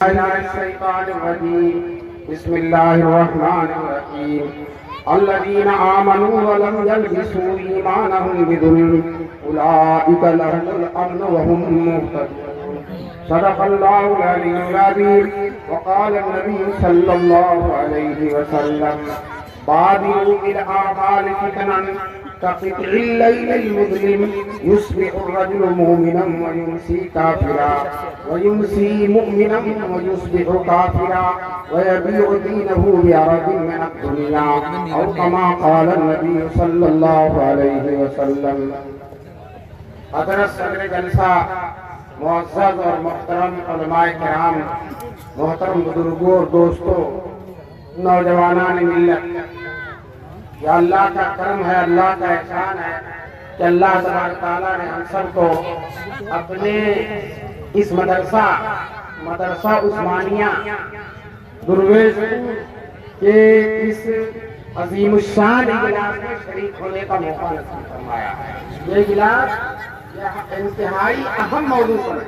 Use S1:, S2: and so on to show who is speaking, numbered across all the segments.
S1: الشيطان الرجيم بسم الله الرحمن الرحيم الذين آمنوا ولم يلبسوا إيمانهم بظلم أولئك لهم الأمن وهم مهتدون صدق الله العلي العظيم وقال النبي صلى الله عليه وسلم بادروا بالأعمال فتنا كقطع الليل المظلم يصبح الرجل مؤمنا ويمسي كافرا ويمسي مؤمنا ويصبح كافرا ويبيع دينه بعرض من الدنيا أو كما قال النبي صلى الله عليه وسلم. حضرت صدر جلسہ معزز اور محترم علماء کرام، محترم بزرگوں اور دوستوں، نوجوانان ملت، یہ اللہ کا کرم ہے، اللہ کا احسان ہے کہ اللہ تبارک تعالیٰ نے ہم سب کو اپنے اس مدرسہ عثمانیہ درویش کے اس عظیم الشان اجلاس میں شریک ہونے کا موقع نصیب فرمایا. یہ اجلاس انتہائی اہم موضوع پر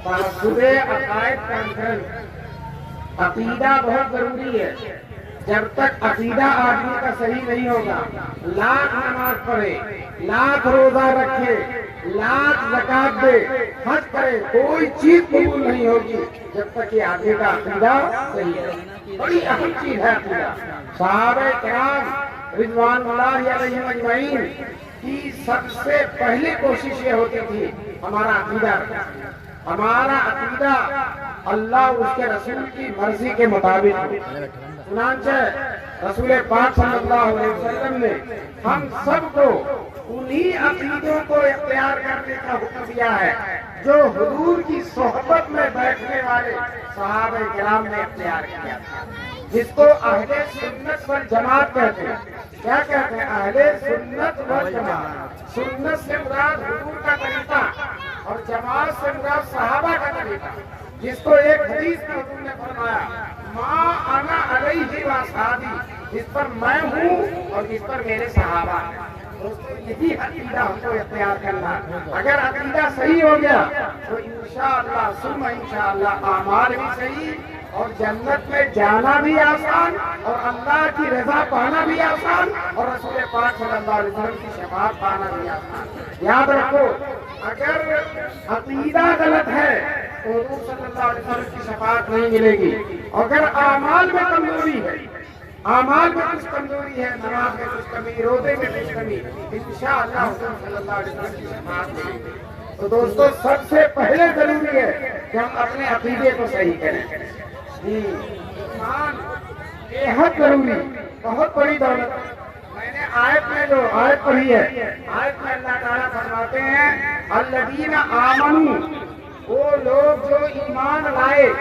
S1: تعصب عقائد کانفرنس. عقیدہ بہت ضروری ہے. جب تک عقیدہ آدمی کا صحیح نہیں ہوگا، لاکھ نماز پڑھے، لاکھ روزہ رکھے، لاکھ زکات دے، حج کرے، کوئی چیز قبول نہیں ہوگی جب تک یہ آدمی کا عقیدہ صحیح ہے. بڑی اہم چیز ہے عقیدہ. صحابہ کرام رضوان اللہ علیہم اجمعین کی سب سے پہلی کوشش یہ ہوتی تھی ہمارا عقیدہ اللہ اس کے رسول کی مرضی کے مطابق ہو. چنانچہ رسول پاک صلی اللہ علیہ وسلم نے ہم سب کو انہی عقیدوں کو اختیار کرنے کا حکم دیا ہے جو حضور کی صحبت میں بیٹھنے والے صحابہ کرام نے اختیار کیا تھا، جس کو اہل سنت والجماعت کہتے ہیں. کیا کہتے ہیں؟ اہل سنت والجماعت. سنت سے مراد حضور کا طریقہ اور جماعت سے مراد صحابہ کا طریقہ، جس کو ایک حدیث میں حضور نے فرمایا ما انا علیہ واصحابی، جس پر میں ہوں اور جس پر میرے صحابہ ہیں. یہی عقیدہ ہم کو اختیار کرنا. اگر عقیدہ صحیح ہو گیا تو انشاءاللہ ثم انشاءاللہ اعمال بھی صحیح، اور جنت میں جانا بھی آسان، اور اللہ کی رضا پانا بھی آسان، اور رسول پاک صلی اللہ علیہ وسلم کی شفاعت پانا بھی آسان. یاد رکھو، اگر عقیدہ غلط ہے تو حضور صلی اللہ علیہ وسلم کی شفاعت نہیں ملے گی. اگر اعمال میں کمزوری ہے، کچھ کمزوری ہے، نماز میں کچھ کمی، روزے میں کچھ کمی، انشاءاللہ حضور صلی اللہ علیہ وسلم کی شفاعت ملے گی. تو دوستو، سب سے پہلے ضروری ہے کہ ہم اپنے عقیدے کو صحیح کریں. ایمان بےحد ضروری، بہت بڑی دولت. میں نے آیت میں جو آیت پڑھی ہے، آیت میں اللہ تعالیٰ فرماتے ہیں الذین آمنوا، وہ لوگ جو ایمان لائے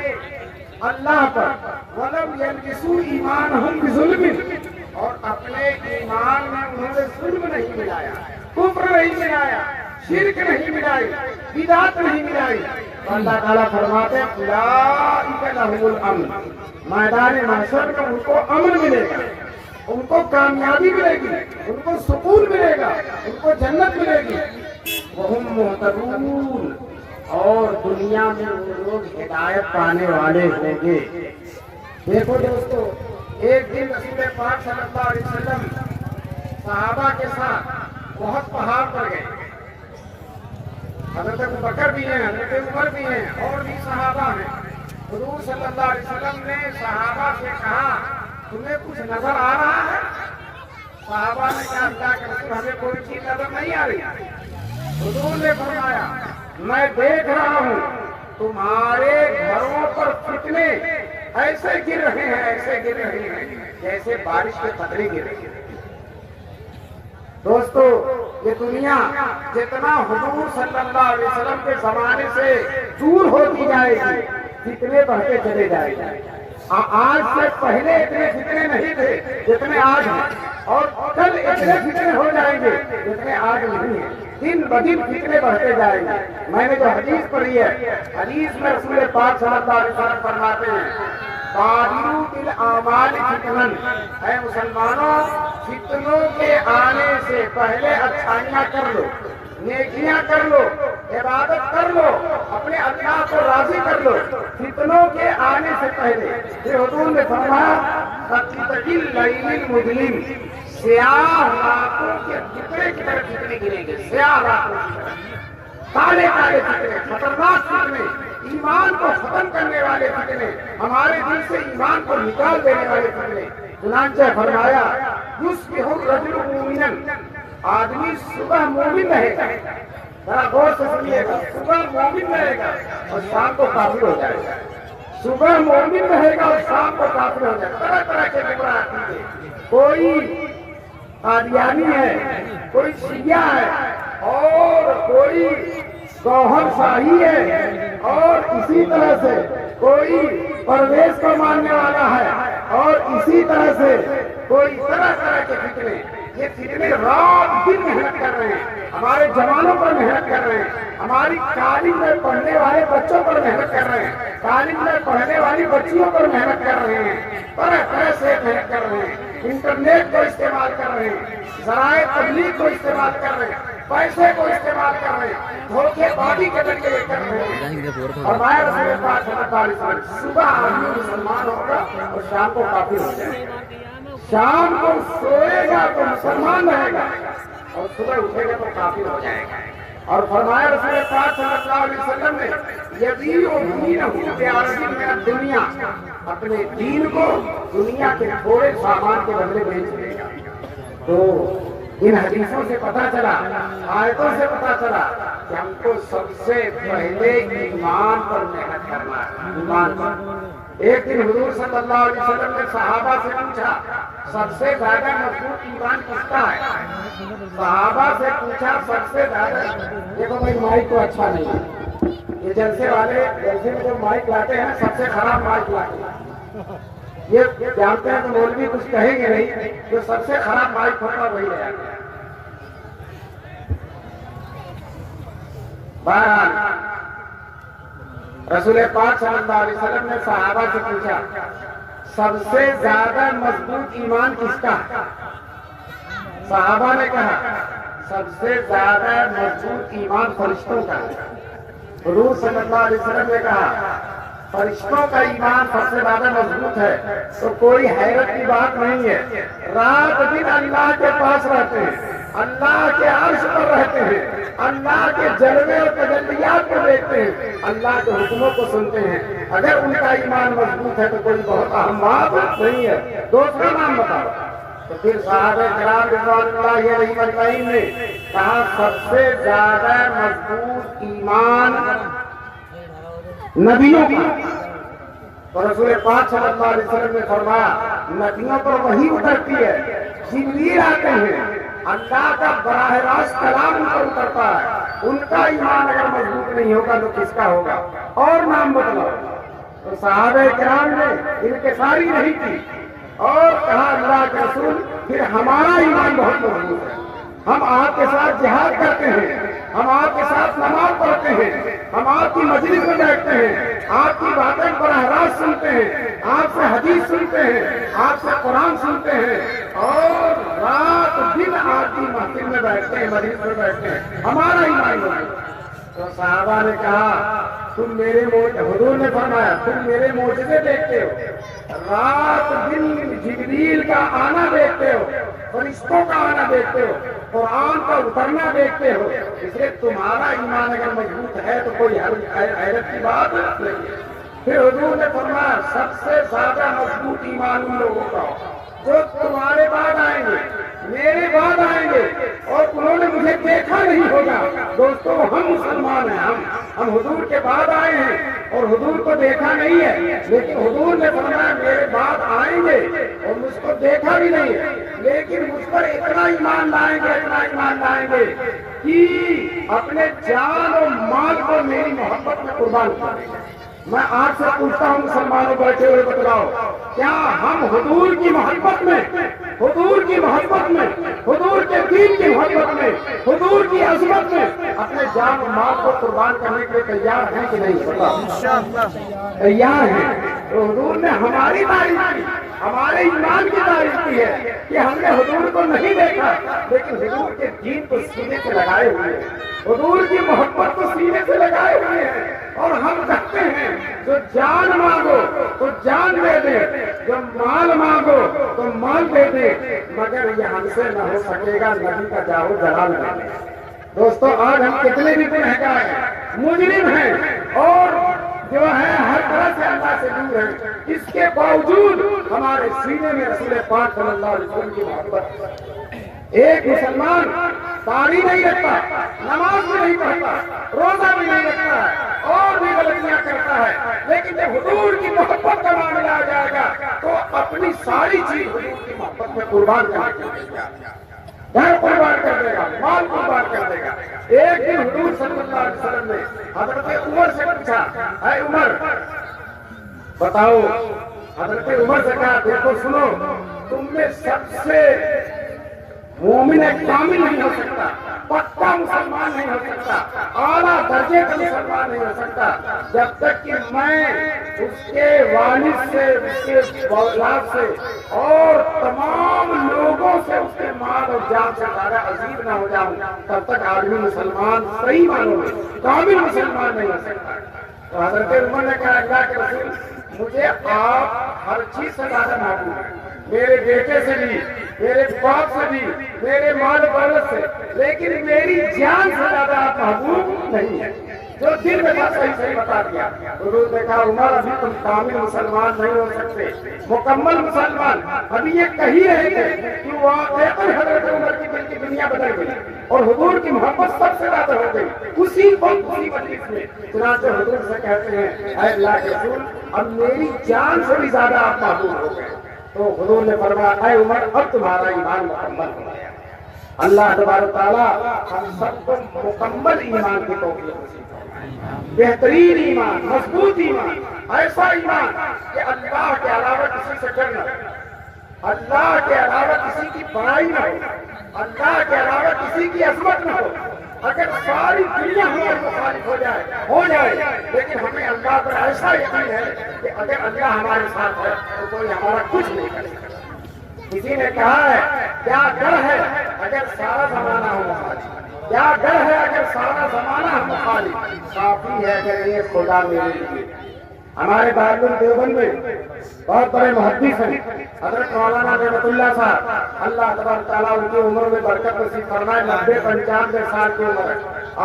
S1: اللہ پر، ولم یلبسوا ایمانہم بظلم، اور اپنے ایمان میں انہوں نے ظلم نہیں ملایا، کفر نہیں ملایا، شرک نہیں ملائی، بدعت نہیں ملائی. اللہ تعالیٰ فرماتے ہیں اولئک لہم الامن، میدان محشر میں ان کو امن ملے گا، ان کو کامیابی ملے گی، ان کو سکون ملے گا، ان کو جنت ملے گی. وہم مہتدون، اور دنیا میں وہ لوگ ہدایت پانے والے ہوں گے. دیکھو دوستو، ایک دن رسول پاک صلی اللہ علیہ وسلم صحابہ کے ساتھ بہت پہاڑ پر گئے. حضرت ابوبکر بھی ہیں، حضرت عمر بھی ہیں، اور بھی صحابہ ہیں. حضور صلی اللہ علیہ وسلم نے صحابہ سے کہا تمہیں کچھ نظر آ رہا ہے؟ صحابہ نے کہا اللہ کے رسول ہمیں کوئی چیز نظر نہیں آ رہی. حضور نے فرمایا میں دیکھ رہا ہوں تمہارے گھروں پر فتنے ایسے گر رہے ہیں جیسے بارش کے قطرے گر رہے ہیں. دوستو، یہ دنیا جتنا حضور صلی اللہ علیہ وسلم کے زمانے سے دور ہوتی جائے گی، فتنے بڑھتے چلے جائے گی. آج سے پہلے اتنے فتنے نہیں تھے جتنے آج ہیں، اور کل اتنے فتنے ہو جائیں گے جتنے آج نہیں ہیں. دن بدن فتنے بڑھتے جائیں گے. میں نے جو حدیث پڑھی ہے، حدیث میں رسول پاک صلی اللہ علیہ وسلم فرماتے ہیں بادروا بالاعمال فتنا، اے مسلمانوں فتنوں کے آنے سے پہلے اچھائیاں کر لو، نیکیاں کر لو، عبادت کر لو، اپنے اللہ کو راضی کر لو فتنوں کے آنے سے پہلے۔ پھر حضور نے فرمایا قطعی اللیل المظلم، سیاہ راتوں کے فتنے کی طرح فتنے گریں گے، سیاہ راتوں کی طرح، کالے کالے فتنے، خطرناک فتنے، ایمان کو ختم کرنے والے فتنے، ہمارے دل سے ایمان کو نکال دینے والے فتنے۔ چنانچہ فرمایا یصبح الرجل مومنا، آدمی صبح مومن رہے گا، ذرا غور سے سنیے گا، صبح مومن رہے گا اور شام کو کافر ہو جائے گا، صبح مومن رہے گا اور شام کو کافر ہو جائے گا۔ طرح طرح کے گمراہ عقیدے، کوئی قادیانی ہے، کوئی شیعہ ہے، اور کوئی گوہر شاہی ہے، اور اسی طرح سے کوئی پرویز کو ماننے والا ہے، اور اسی طرح سے کوئی طرح طرح کے فتنے۔ یہ فتنے رات دن محنت کر رہے ہیں، ہمارے جوانوں پر محنت کر رہے ہیں، ہماری کالج میں پڑھنے والے بچوں پر محنت کر رہے ہیں، کالج میں پڑھنے والی بچیوں پر محنت کر رہے ہیں، طرح طرح سے محنت کر رہے ہیں، انٹرنیٹ کو استعمال کر رہے ہیں، ذرائع تبلیغ کو استعمال کر رہے ہیں، پیسے کو استعمال کر رہے ہیں، دھوکے بازی کے ذریعے کر رہے ہیں۔ اور رسول پاک صلی اللہ علیہ وسلم صبح آدمی مسلمان ہوگا اور شام کو کافر ہو جائے گا، شام کو سوئے گا تو مسلمان رہے گا اور صبح اٹھے گا تو کافر ہو جائے گا۔ اور فرمایا رسول پاک صلی اللہ علیہ وسلم نے یبیع دینہ بعرض من الدنیا، اپنے دین کو دنیا کے تھوڑے سامان کے بدلے بیچ دے گا۔ تو ان حدیثوں سے پتا چلا، آیتوں سے پتا چلا کہ ہم کو سب سے پہلے ایمان پر محنت کرنا ہے، ایمان پر۔ ایک دن حضور صلی اللہ علیہ وسلم نے صحابہ سے پوچھا سب سے زیادہ مضبوط ایمان کس کا ہے؟ صحابہ سے پوچھا سب سے زیادہ، دیکھو بھائی مائک تو اچھا نہیں ہے، یہ جلسے والے جلسے میں جو مائک لاتے ہیں سب سے خراب مائک لاتے ہیں، یہ جانتے ہیں تو مولوی کچھ کہیں گے نہیں، جو سب سے خراب مائک ہوتا وہی رہا۔ بہرحال رسول پاک صلی اللہ علیہ وسلم نے صحابہ سے پوچھا سب سے زیادہ مضبوط ایمان کس کا؟ صحابہ نے کہا سب سے زیادہ مضبوط ایمان فرشتوں کا ہے۔ حضور صلی اللہ علیہ وسلم نے کہا فرشتوں کا ایمان سب سے زیادہ مضبوط ہے، تو کوئی حیرت کی بات نہیں ہے، رات دن اللہ کے پاس رہتے ہیں، اللہ کے عرش پر رہتے ہیں، اللہ کے جلوے اور تجلیات کو دیکھتے ہیں، اللہ کے حکموں کو سنتے ہیں، اگر ان کا ایمان مضبوط ہے تو کوئی بہت اہم بات نہیں ہے۔ دوسرا نام بتاؤ، تو پھر صحابہ کرام رضوان اللہ علیہم اجمعین نے کہا سب سے زیادہ مضبوط ایمان نبیوں کا۔ تو رسول پاک صلی اللہ علیہ وسلم نے فرمایا نبیوں پر وحی اترتی ہے، جبریل آتے ہیں، اللہ کا براہ راست کلام ان پر اترتا ہے، ان کا ایمان اگر مضبوط نہیں ہوگا تو کس کا ہوگا؟ اور نام بتلاؤ۔ تو صحابہ کرام نے انکساری نہیں کی اور کہا اللہ کے رسول پھر ہمارا ایمان بہت مضبوط ہے، ہم آپ کے ساتھ جہاد کرتے ہیں، ہم آپ کے ساتھ نماز پڑھتے ہیں، ہم آپ کی مجلس میں بیٹھتے ہیں، آپ کی باتیں براہ راست سنتے ہیں، آپ سے حدیث سنتے ہیں، آپ سے قرآن سنتے ہیں، اور رات دن آپ کی محفل میں بیٹھتے ہیں، مجلس میں بیٹھتے ہیں، ہمارا ایمان ہے۔ تو صحابہ نے کہا تم میرے حضور نے فرمایا تم میرے معجزے دیکھتے ہو، رات دن جبریل کا آنا دیکھتے ہو، فرشتوں کا آنا دیکھتے ہو، قرآن کا اترنا دیکھتے ہو، اس لیے تمہارا ایمان اگر مضبوط ہے تو کوئی حیرت کی بات نہیں ہے۔ پھر حضور نے فرمایا سب سے زیادہ مضبوط ایمان ان لوگوں کا جو تمہارے بعد آئیں گے، میرے بعد آئیں گے، اور انہوں نے مجھے دیکھا نہیں ہوگا۔ دوستو ہم مسلمان ہیں، ہم حضور کے بعد آئے ہیں اور حضور کو دیکھا نہیں ہے، لیکن حضور نے فرمایا میرے بعد آئیں گے اور مجھ کو دیکھا بھی نہیں ہے، لیکن مجھ پر اتنا ایمان لائیں گے، اتنا ایمان لائیں گے کہ اپنے جان اور مال کو میری محبت میں قربان کر دیں گے۔ میں آپ سے پوچھتا ہوں مسلمانوں بیٹھے ہوئے بتلاؤ کیا ہم حضور کی محبت میں، حضور کی محبت میں، حضور کے دین کی محبت میں، حضور کی عظمت میں اپنے جان و مال کو قربان کرنے کے لیے تیار ہیں کہ نہیں؟ تیار ہیں۔ تو حضور نے ہماری تعریف کی، ہمارے ایمان کی تعریف کی ہے کہ ہم نے حضور کو نہیں دیکھا لیکن حضور کے دین کو سینے سے لگائے ہوئے ہیں، حضور کی محبت کو سینے سے لگائے ہوئے ہیں، اور ہم کہتے ہیں جو جان مانگو تو جان دے دے، جو مال مانگو تو مال دے دے، مگر یہ ہم سے نہ ہو سکے گا نبی کا جاہو جلال دے۔ دوستو آج ہم کتنے بھی گنہگار ہیں، مجرم ہیں، اور جو ہے ہر طرح سے اللہ سے دور ہیں، اس کے باوجود ہمارے سینے میں رسول پاک صلی اللہ علیہ وسلم کی محبت۔ ایک مسلمان داڑھی نہیں رکھتا، نماز بھی نہیں پڑھتا، روزہ بھی نہیں رکھتا ہے، اور بھی غلطیاں کرتا ہے، لیکن جب حضور کی محبت کا معاملہ آ جائے گا تو اپنی ساری چیز حضور کی محبت میں قربان کر دے گا، گھر قربان کر دے گا، مال قربان کر دے گا۔ ایک دن حضور صلی اللہ علیہ وسلم نے حضرت عمر سے پوچھا، اے عمر بتاؤ، حضرت عمر سے کہا دیکھو سنو، تم میں سب سے مومن کامل نہیں ہو سکتا، پکا مسلمان نہیں ہو سکتا، اعلیٰ درجے کا مسلمان نہیں ہو سکتا جب تک کہ میں اس کے والد سے، اس کے اولاد سے اور تمام لوگوں سے اس کے مال اور جان سے زیادہ عزیز نہ ہو جاؤں، تب تک آدمی مسلمان صحیح معنوں میں کامل مسلمان نہیں ہو سکتا۔ تو حضرت عمر نے کہا اللہ کے رسول مجھے آپ ہر چیز سے زیادہ محبوب ہیں، میرے بیٹے سے بھی، میرے باپ سے بھی، میرے مال دولت سے، لیکن میری جان سے زیادہ آپ محبوب نہیں ہیں۔ جو دل میں بات صحیح بتا دیا۔ حضور نے کہا عمر ابھی تم کامل مسلمان نہیں ہو سکتے، مکمل مسلمان۔ ابھی یہ کہی رہے تھے کہ واقعتاً حضرت عمر کی دل کی دنیا بدل گئی اور حضور کی محبت سب سے زیادہ ہو گئی اسی وقت اسی مجلس میں۔ چنانچہ حضور سے کہتے ہیں اے اللہ کے رسول اب میری جان سے بھی زیادہ آپ محبوب ہو گئے۔ تو حضور نے فرمایا اے عمر اب تمہارا ایمان مکمل ہو گیا۔ اللہ تبارک تعالیٰ ہم سب کو مکمل ایمان کی توفیق نصیب فرمائے، بہترین ایمان، مضبوط ایمان، ایسا ایمان کہ اللہ کے علاوہ کسی سے ڈرنا، اللہ کے علاوہ کسی کی بڑائی نہ ہو، اللہ کے علاوہ کسی کی عظمت نہ ہو۔ اگر ساری دنیا ہمارے مخالف ہو جائے لیکن ہمیں اللہ پر ایسا یقین ہے کہ اگر اللہ ہمارے ساتھ ہے تو کوئی ہمارا کچھ نہیں کر سکتا۔ کسی نے کہا ہے کیا ڈر ہے اگر سارا زمانہ ہو مخالف، کیا ڈر ہے اگر سارا زمانہ ہو مخالف، کافی ہے اگر یہ خدا میرے لیے۔ ہمارے دارالعلوم دیوبند میں بہت بڑے محدث ہیں حضرت مولانا نعمت اللہ صاحب، اللہ تبارک تعالیٰ ان کی عمر میں برکت نصیب فرمائے، 90-95 سال کی عمر ہے۔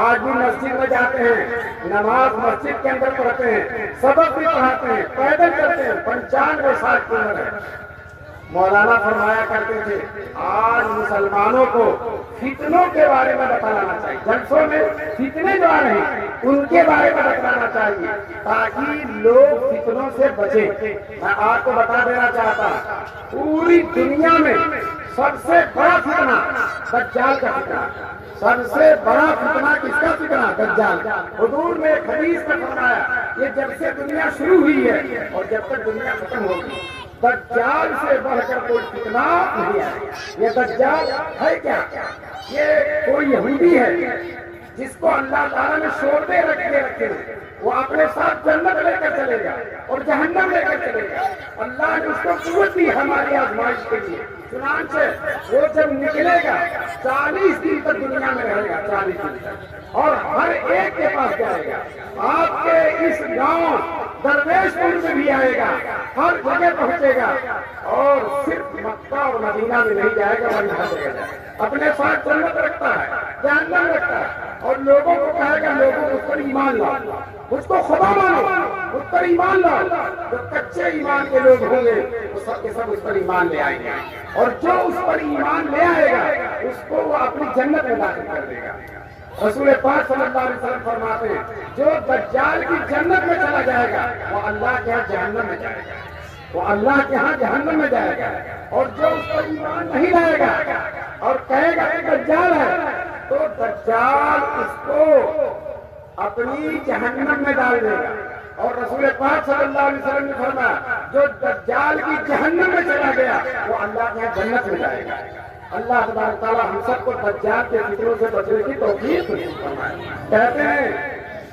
S1: آج بھی مسجد میں جاتے ہیں، نماز مسجد کے اندر پڑھتے ہیں، سبق بھی پڑھاتے ہیں، پیدل چلتے ہیں، 95 سال کی عمر ہے۔ مولانا فرمایا کرتے تھے آج مسلمانوں کو فتنوں کے بارے میں بتانا چاہیے، جلسوں میں فتنے جو آ رہے ہیں ان کے بارے میں بتانا چاہیے تاکہ لوگ فتنوں سے بچیں۔ میں آپ کو بتا دینا چاہتا ہوں پوری دنیا میں سب سے بڑا فتنہ دجال کا فتنہ، سب سے بڑا فتنہ کس کا فتنہ؟ دجال۔ حضور نے ایک حدیث میں فرمایا یہ جب سے دنیا شروع ہوئی ہے اور جب تک دنیا ختم ہوگی دجال سے بڑھ کر کوئی فتنہ نہیں آئے۔ یہ دجال ہے کیا؟ یہ کوئی یہودی ہے جس کو اللہ تعالیٰ نے شعبے رکھے ہیں، وہ اپنے ساتھ جنت لے کر چلے گا اور جہنم لے کر چلے گا۔ اللہ نے اس کو قوت دی ہماری آزمائش کے لیے، چنانچہ وہ جب نکلے گا 40 دن تک دنیا میں رہے گا، 40 دن تک، اور ہر ایک کے پاس جائے گا۔ آپ کے اس گاؤں درویش پور میں بھی آئے گا، ہر جگہ پہنچے گا، اور صرف مکہ اور مدینہ میں نہیں جائے گا بلکہ ہر جگہ جائے گا۔ اپنے ساتھ جنت رکھتا ہے، جہنم رکھتا ہے، اور لوگوں کو کہے گا لوگوں اس پر ایمان لاؤ، مجھ کو خدا مانو، اس پر ایمان لاؤ۔ جو کچے ایمان کے لوگ ہوں گے وہ سب کے سب اس پر ایمان لے آئیں گے، اور جو اس پر ایمان لے آئے گا اس کو وہ اپنی جنت میں داخل کر دے گا۔ رسول پاک صلی اللہ علیہ وسلم فرماتے ہیں جو دجال کی جنت میں چلا جائے گا وہ اللہ کے ہاں جہنم میں جائے گا، وہ اللہ کے ہاں جہنم میں جائے گا، اور جو اس پر ایمان نہیں لائے گا اور کہے گا کہ دجال ہے تو دجال اس کو اپنی جہنم میں ڈال دے گا۔ اور رسول پاک صلی اللہ علیہ وسلم نے فرمایا جو دجال کی جہنم میں چلا گیا وہ اللہ کے ہاں جنت میں جائے گا۔ اللہ تبارک تعالیٰ ہم سب کو دجال کے فتنوں سے بچنے کی توفیق نصیب فرمائے۔ کہتے ہیں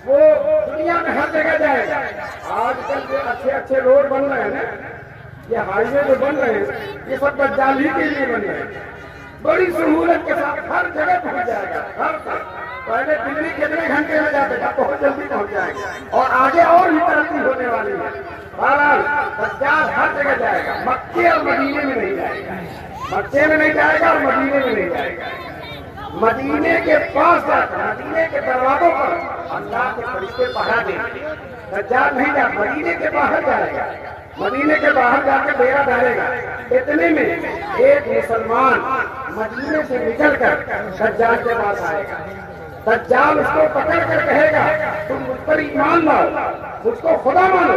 S1: وہ دنیا میں ہر جگہ جائے گا۔ آج کل جو اچھے اچھے روڈ بن رہے ہیں نا، یہ ہائی وے جو بن رہے ہیں، یہ سب دجال ہی کے لیے بن رہے ہیں۔ بڑی سہولت کے ساتھ ہر جگہ پہنچ جائے گا، ہر طرف۔ پہلے دلی کتنے گھنٹے میں جاتے تھا، بہت جلدی پہنچ جائے گا، اور آگے اور بھی ترقی ہونے والی ہے۔ بہرحال دجال ہر جگہ جائے گا، مکے اور مدینے میں نہیں جائے گا، مکے میں نہیں جائے گا اور مدینے میں نہیں جائے گا۔ مدینے کے پاس جا کر، مدینے کے دروازوں پر اللہ کے فرشتے پہرا دیں گے۔ دجال نہیں جا، مدینے کے باہر جائے گا، مدینے کے باہر جا کے ڈیرا ڈالے گا۔ اتنے میں ایک مسلمان مدینے سے نکل کر دجال کے پاس آئے گا۔ دجال اس کو پکڑ کر کہے گا تم مجھ پر ایمان لاؤ، مجھ کو خدا مانو،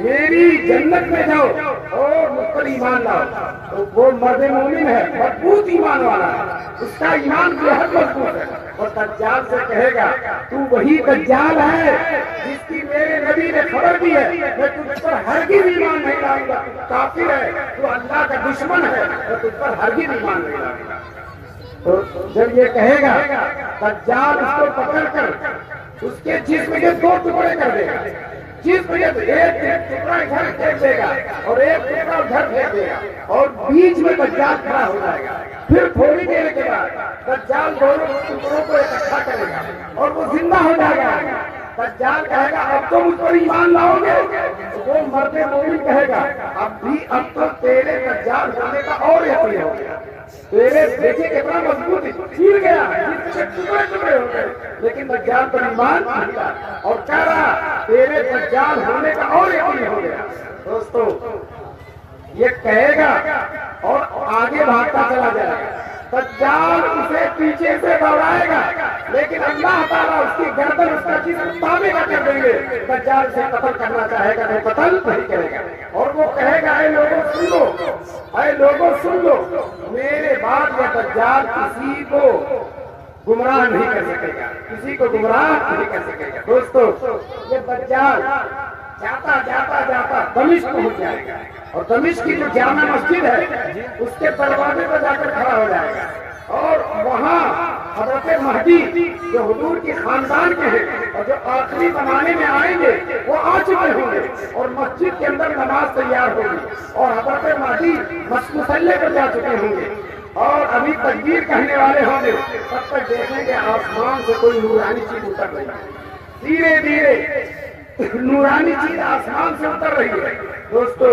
S1: میری جنت میں جاؤ اور مجھ پر ایمان لاؤ۔ تو وہ مرد مومن ہے، مضبوط ایمان والا ہے، اس کا ایمان بہت مضبوط ہے، اور دجال سے کہے گا تو وہی دجال ہے جس کی میرے نبی نے خبر دی ہے، میں تجھ پر ہرگز ایمان نہیں لاؤں گا، تو کافر ہے، تو اللہ کا دشمن ہے، میں تجھ پر ہرگز ایمان نہیں لاؤں گا۔ تو جب یہ کہے گا، دجال اس کو پکڑ کر اس کے جسم کے دو ٹکڑے کر دے گا، جسم کے ایک ٹکڑا ادھر پھینک دے گا اور ایک ٹکڑا ادھر پھینک دے گا، اور بیچ میں دجال کھڑا ہو جائے گا۔ پھر تھوڑی دیر کے بعد دجال دونوں ٹکڑوں کو اکٹھا کرے گا اور وہ زندہ ہو جائے گا۔ دجال کہے گا اب تو مجھ پر ایمان لاؤ گے؟ وہ مرد مومن کہے گا اب تو تیرے دجال ہونے کا اور یقین ہو گیا، تیرے دیکھیں کتنا مضبوط چھیل گیا، ٹکڑے ٹکڑے ہو گئے، لیکن دجال پر ایمان نہیں لایا، اور کہہ رہا تیرے دجال ہونے کا اور یقین ہو گیا۔ دوستو یہ کہے گا اور آگے بھاگتا چلا جائے گا، دجال اسے پیچھے سے دوڑائے گا، لیکن اللہ تعالیٰ اس کی گردن اس کا جسم تابع کر دیں گے۔ دجال سے قتل کرنا چاہے گا تو قتل نہیں کرے گا، اور وہ کہے گا اے لوگوں سن لو، اے لوگوں سن لو، میرے بعد یہ دجال کسی کو گمراہ نہیں کر سکے گا، کسی کو گمراہ نہیں کر سکے گا۔ دوستو یہ دجال جاتا جاتا جاتا دمشق پہنچ جائے گا، اور دمشق کی جو جامع مسجد ہے اس کے دروازے پر جا کر کھڑا ہو جائے گا، اور وہاں حضرت مہدی جو حضور کی خاندان کے ہیں اور جو آخری زمانے میں آئیں گے وہ آ چکے ہوں گے، اور مسجد کے اندر نماز تیار ہوگی، اور حضرت مہدی مصلے پر جا چکے ہوں گے، اور ابھی تکبیر کہنے والے ہوں گے، تب تک دیکھیں گے آسمان سے کوئی نورانی چیز اتر رہی ہے، دھیرے دھیرے نورانی چیز آسمان سے اتر رہی ہے۔ دوستو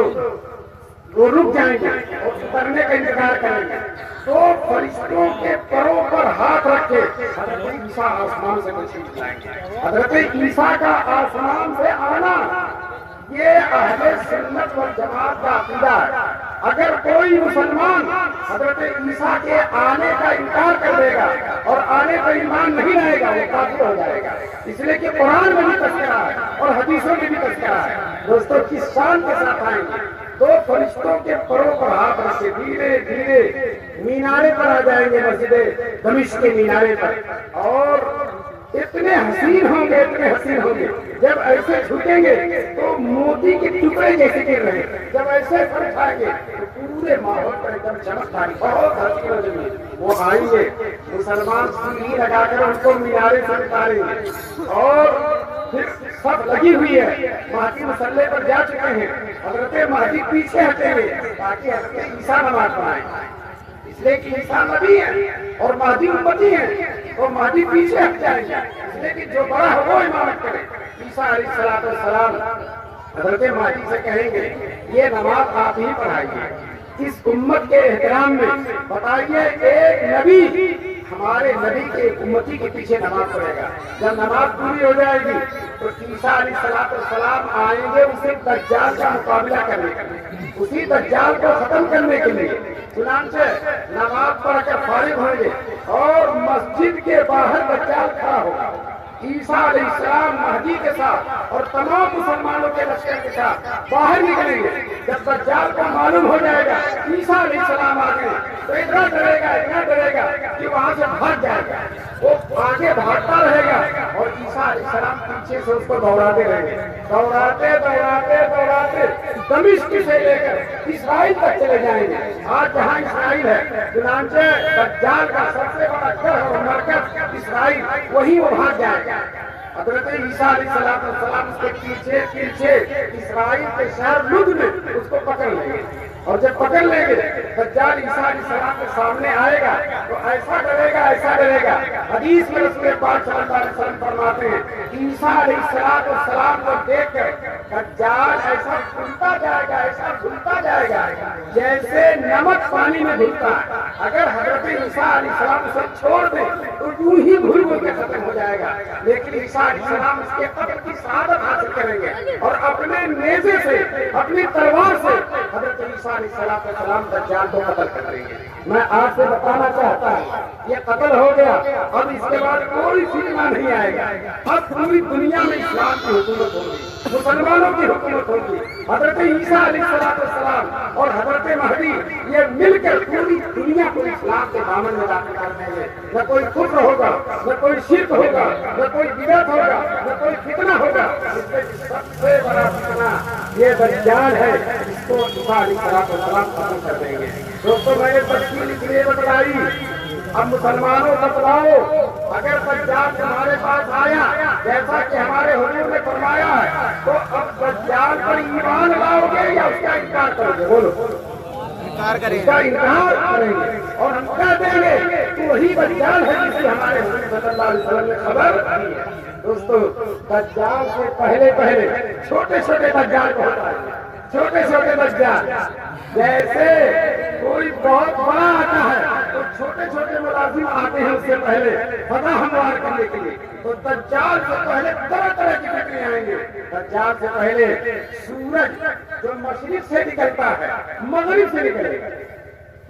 S1: وہ رک جائیں گے اور اترنے کا انتظار کریں گے، تو فرشتوں کے پروں پر ہاتھ رکھ کے حضرت عیسیٰ آسمان سے تشریف لائیں گے۔ حضرت عیسیٰ کا آسمان سے آنا یہ اہل سنت والجماعت کا عقیدہ ہے۔ اگر کوئی مسلمان حضرت عیسیٰ کے آنے کا انکار کر دے گا اور آنے پر ایمان نہیں لائے گا وہ کافر ہو جائے گا، اس لیے کہ قرآن میں بھی تذکرہ ہے اور حدیثوں میں بھی تذکرہ ہے۔ دوستو کس شان کے ساتھ آئیں گے، دو فرشتوں کے پروں پر ہاتھ رکھ کے دھیرے دھیرے مینارے پر آ جائیں گے، مسجد دمشق کے مینارے پر، اور اتنے حسین ہوں گے، اتنے حسین ہوں گے، جب ایسے جھکیں گے تو موتی کے ٹکڑے جیسے گر رہے ہیں، جب ایسے سر اٹھائیں گے تو پورے ماحول پر ایک دم چمک آئی، بہت حسین ہو جائیں گے۔ وہ آئیں گے، مسلمان سیڑھی لگا کر ان کو مینارے سے اتاریں گے، اور پھر سب لگی ہوئی ہے، مہدی مسلے پر جا چکے ہیں، حضرت مہدی پیچھے ہٹیں گے تاکہ حضرت عیسیٰ نماز پڑھائیں، اس لیے کہ عیسیٰ نبی ہے اور مہدی امتی ہے، تو مہدی پیچھے ہٹ جائیں گے، اس لیے کہ جو بڑا ہے وہ امامت کرے۔ عیسیٰ علیہ السلام حضرت مہدی سے کہیں گے یہ نماز آپ ہی پڑھائیے، اس امت کے احترام میں بتائیے ایک نبی ہمارے نبی کے امتی کے پیچھے نماز پڑھے گا۔ جب نماز پوری ہو جائے گی تو عیسیٰ علیہ السلام آئیں گے اسے دجال کا مقابلہ کرنے کے لیے، اسی دجال کو ختم کرنے کے لیے۔ چنانچہ نماز پڑھ کر فارغ ہوں گے اور مسجد کے باہر دجال کھڑا ہوگا، عیسیٰ علیہ السلام مہدی کے ساتھ اور تمام مسلمانوں کے لشکر کے ساتھ باہر نکلیں گے۔ جب دجال کو معلوم ہو جائے گا عیسیٰ علیہ السلام آ گئے تو اتنا ڈرے گا کہ وہاں سے بھاگ جائے گا، وہ آگے بھاگتا رہے گا اور عیسیٰ علیہ السلام پیچھے سے اس کو دوڑاتے رہیں گے، دوڑاتے دمشق سے لے کر اسرائیل تک چلے جائیں گے۔ آج جہاں اسرائیل ہے، چنانچہ دجال کا سب سے بڑا گڑھ اور مرکز اسرائیل، وہیں وہ بھاگ جائے گا۔ حضرت عیسیٰ علیہ السلام اس کے پیچھے پیچھے اسرائیل کے شہر لد میں اس کو پکڑ لیں گے، اور جب پکڑ لیں گے دجال عیسیٰ علیہ السلام کے سامنے آئے گا تو ایسا ڈرے گا، ایسا ڈرے گا۔ حدیث میں رسول پاک صلی اللہ علیہ وسلم فرماتے ہیں عیسیٰ علیہ السلام کو دیکھ کر دجال ایسا گھلتا جائے گا، ایسا گھلتا جائے گا جیسے نمک پانی میں گھلتا ہے۔ اگر حضرت عیسیٰ علیہ السلام اسے چھوڑ دیں تو یوں ہی گھل گھل کے ختم ہو جائے گا، لیکن عیسیٰ علیہ السلام اس کے قتل کی شہادت حاصل کریں گے اور اپنے نیزے سے، اپنی تلوار سے حضرت عیسیٰ علیہ السلام دجال کو قتل کر دیں گے۔ میں آپ سے بتانا چاہتا ہوں یہ قتل ہو گیا، اب اس کے بعد کوئی فتنہ نہیں آئے گا، اب پوری دنیا میں اسلام کی حکومت ہوگی، مسلمانوں کی حکومت ہوگی۔ حضرت عیسیٰ علیہ السلام اور حضرت مہدی یہ مل کر پوری دنیا کو اسلام کے دامن میں داخل کر دیں گے۔ نہ کوئی کفر ہوگا، نہ کوئی شرک ہوگا، نہ کوئی بدعت ہوگا، نہ کوئی فتنہ ہوگا۔ اس میں سب سے بڑا فتنہ یہ دجال ہے، اس کو عیسیٰ علیہ السلام ختم کر دیں گے۔ دوستو میں نے تشکیل اس لیے بتلائی، اب مسلمانوں بتلاؤ اگر دجال تمہارے پاس آیا جیسا کہ ہمارے حضور نے فرمایا ہے تو اب دجال پر ایمان لاؤ گے یا اس کا انکار کرو گے؟ بولو، اس کا انکار کریں گے اور ہم کہہ دیں گے تو وہی دجال ہے جس کی ہمارے حضور صلی اللہ علیہ وسلم نے خبر دی ہے۔ دوستو دجال سے پہلے چھوٹے چھوٹے دجال کو ہوتا ہے، چھوٹے چھوٹے دجال، جیسے کوئی بہت بڑا آتا ہے تو چھوٹے چھوٹے ملازم آتے ہیں اس سے پہلے فتح ہموار کرنے کے لیے، تو دجال سے پہلے طرح طرح کی فکریں آئیں گے۔ دجال سے پہلے سورج جو مشرق سے نکلتا ہے مغرب سے نکلے گا،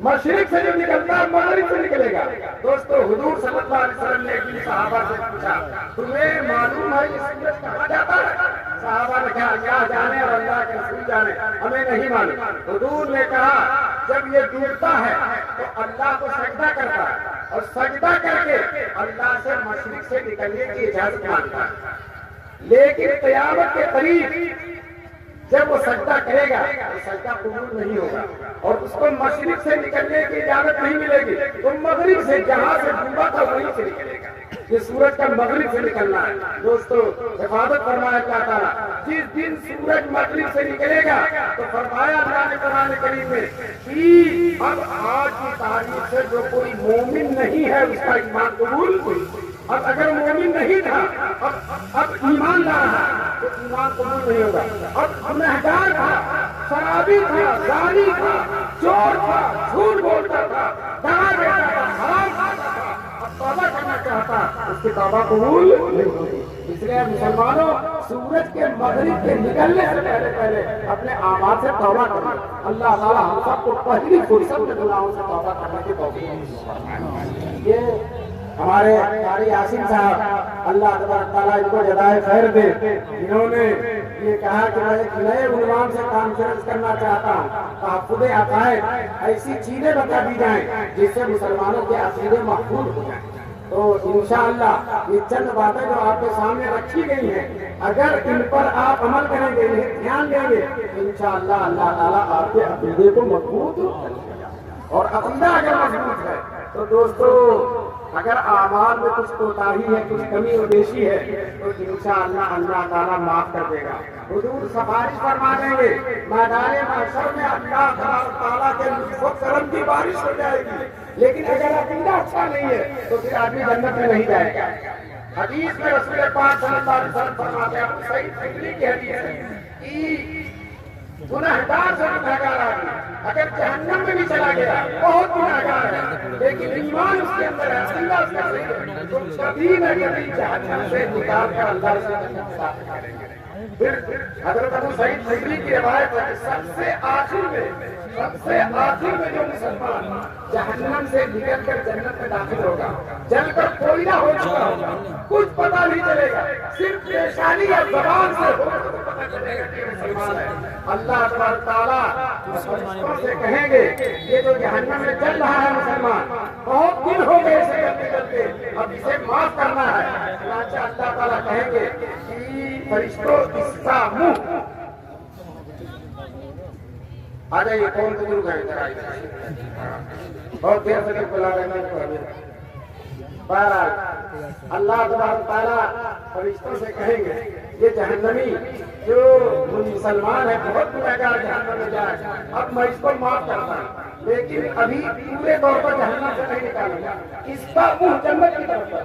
S1: مشرق سے جو نکلتا ہے مغرب سے نکلے گا۔ دوستو حضور صلی اللہ علیہ وسلم نے ایک دن صحابہ سے پوچھا تمہیں معلوم ہے یہ سورج کہاں جاتا ہے؟ صحابہ نے کہا کیا جانے اور اللہ کے رسول جانے، ہمیں نہیں معلوم۔ حضور نے کہا جب یہ ڈوبتا ہے تو اللہ کو سجدہ کرتا ہے اور سجدہ کر کے اللہ سے مشرق سے نکلنے کی اجازت مانگتا ہے، لیکن قیامت کے قریب جب وہ سجدہ کرے گا تو سجدہ قبول نہیں ہوگا اور اس کو مشرق سے نکلنے کی اجازت نہیں ملے گی، تو مغرب سے جہاں سے ڈوبا تھا وہیں سے نکلے گا۔ یہ سورج کا مغرب سے نکلنا ہے۔ دوستو حفاظت فرمایا اللہ تعالیٰ جس دن سورج مغرب سے نکلے گا تو فرمایا اللہ نے قرآن کریم میں کہ اب آج کی تاریخ سے جو کوئی مومن نہیں ہے اس کا ایمان قبول نہیں۔ اب اگر مومن نہیں تھا اب ایمان لا رہا تو ایمان قبول نہیں ہوگا۔ اب گنہگار تھا، شرابی تھا، زانی تھا، چور تھا، جھوٹ بولتا تھا، دغا دیتا تھا، حرام کھاتا تھا، اب توبہ کرنا چاہتا اس کی توبہ قبول نہیں ہوگی۔ اس لیے مسلمانوں سورج کے مغرب کے نکلنے سے پہلے اپنے اعمال سے توبہ کریں۔ اللہ تعالیٰ ہم سب کو پہلی فرصت میں گناہوں سے توبہ کرنے کی توفیق فرمائے۔ یہ ہمارے قاری عاصم صاحب اللہ تبارک تعالیٰ ان کو جزائے خیر دے، انہوں نے یہ کہا کہ میں ایک نئے عنوان سے کانفرنس کرنا چاہتا ہوں، تحفظ عقائد، ایسی چیزیں بتا دی جائیں جس سے مسلمانوں کے عقیدے محفوظ ہو جائیں۔ تو انشاءاللہ یہ چند باتیں جو آپ کے سامنے رکھی گئی ہیں اگر ان پر آپ عمل کریں گے، دھیان دیں گے، انشاءاللہ اللہ تعالیٰ آپ کے عقیدے کو مضبوط کرے گا۔ اور عقیدہ اگر مضبوط ہے تو دوستو اگر اعمال میں کچھ کوتاہی ہے، کچھ کمی و بیشی ہے تو انشاءاللہ اللہ تعالیٰ معاف کر دے گا۔ حضور سفارش فرما دیں گے، میدان محشر میں اللہ تعالیٰ کے لطف و کرم کی بارش ہو جائے گی، لیکن اگر عقیدہ اچھا نہیں ہے تو پھر آدمی جنت میں نہیں جائے گا۔ حدیث میں رسول پاک صلی اللہ علیہ وسلم فرماتے ہیں، صحیح فکری کی حدیث ہے کہ گنہگار سے گنہگار آدمی اگر جہنم میں بھی چلا گیا بہت گنہگار ہے لیکن ایمان اس کے اندر ہے، عقیدہ اس کا صحیح ہے، تو کبھی نہ کبھی جہنم سے نکال کر اللہ سے جنت میں داخل کریں گے۔ پھر حضرت ابو سعید خدری کی روایت ہے کہ سب سے آخر میں جو مسلمان جہنم سے نکل کر جنت میں داخل ہوگا جل کر کوئلہ ہو چکا ہوگا، کچھ پتہ نہیں چلے گا، صرف پیشانی یا زبان سے ہوگا تو پتہ چلے گا کہ مسلمان ہے۔ اللہ تبارک تعالیٰ فرشتوں سے کہیں گے یہ جو جہنم میں چل رہا ہے مسلمان بہت دن ہو گئے اسے کرتے کرتے، اب اسے معاف کرنا ہے۔ چنانچہ اللہ تعالیٰ کہیں گے کہ فرشتوں اس کا منہ آ جائیے، کون بزرگ ہے بہت دیر سے بلا رہے ہیں۔ بہرحال اللہ تبارک تعالیٰ فرشتوں سے کہیں گے یہ جہنمی جو مسلمان ہے بہت گنہگار جہنم میں جائے، اب میں اس کو معاف کرتا ہوں، لیکن ابھی پورے طور پر جہنم سے نہیں نکالوں گا، اس کا منہ جنت کی طرف ہے،